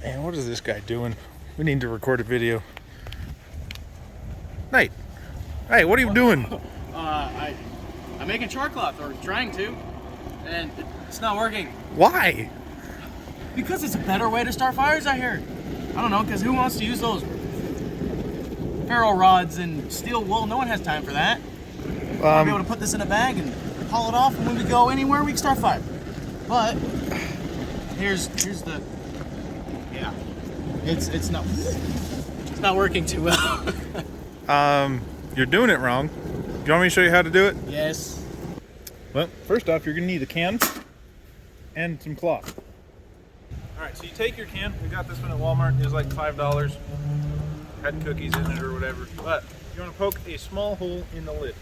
Man, what is this guy doing? We need to record a video. Nate, hey, what are you doing? I'm making char cloth, or trying to, and it's not working. Why? Because it's a better way to start fires out here. I don't know, because who wants to use those ferro rods and steel wool? No one has time for that. I'll be able to put this in a bag and haul it off, and when we go anywhere, we can start fire. But here's the it's not working too well. You're doing it wrong. Do you want me to show you how to do it? Yes. Well, first off, you're gonna need a can and some cloth. All right, so you take your can. We got this one at Walmart. It was like $5. Had cookies in it or whatever. But you want to poke a small hole in the lid.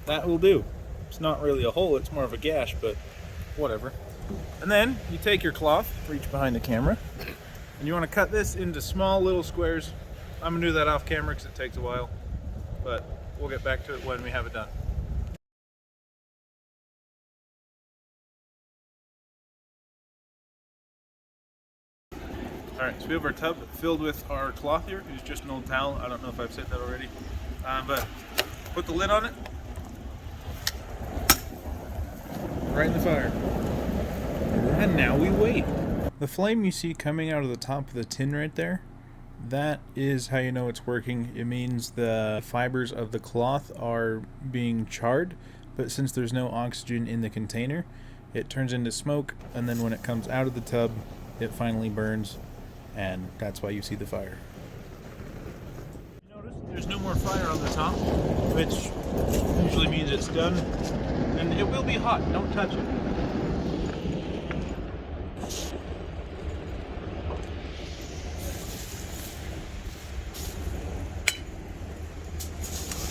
That will do. It's not really a hole, it's more of a gash, but whatever. And then you take your cloth, reach behind the camera, and you want to cut this into small little squares. I'm gonna do that off camera because it takes a while, but we'll get back to it when we have it done. Alright, so we have our tub filled with our cloth here. It's just an old towel. I don't know if I've said that already. But put the lid on it. Right in the fire. And now we wait. The flame you see coming out of the top of the tin right there, that is how you know it's working. It means the fibers of the cloth are being charred, but since there's no oxygen in the container, it turns into smoke, and then when it comes out of the tub, it finally burns, and that's why you see the fire. Notice there's no more fire on the top, which usually means it's done. And it will be hot, don't touch it.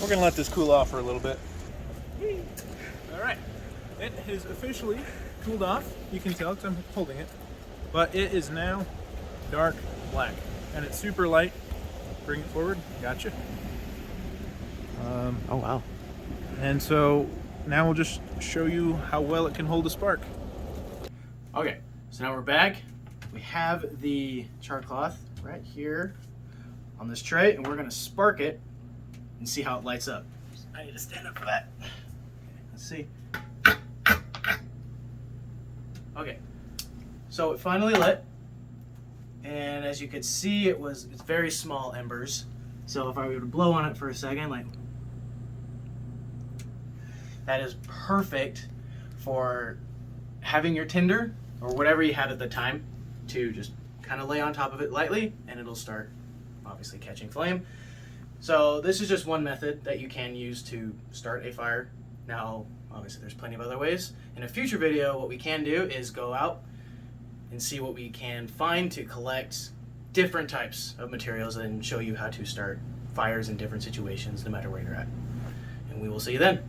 We're gonna let this cool off for a little bit. Alright, it is officially cooled off. You can tell because I'm holding it. But it is now dark black. And it's super light. Bring it forward, gotcha. Oh wow. And so now we'll just show you how well it can hold a spark. Okay, so now we're back. We have the char cloth right here on this tray, and we're gonna spark it and see how it lights up. I need to stand up for that. Let's see. Okay, so it finally lit, and as you could see, it's very small embers. So if I were to blow on it for a second, like, that is perfect for having your tinder or whatever you had at the time to just kind of lay on top of it lightly, and it'll start obviously catching flame. So this is just one method that you can use to start a fire. Now obviously there's plenty of other ways. In a future video, what we can do is go out and see what we can find to collect different types of materials and show you how to start fires in different situations no matter where you're at. And we will see you then.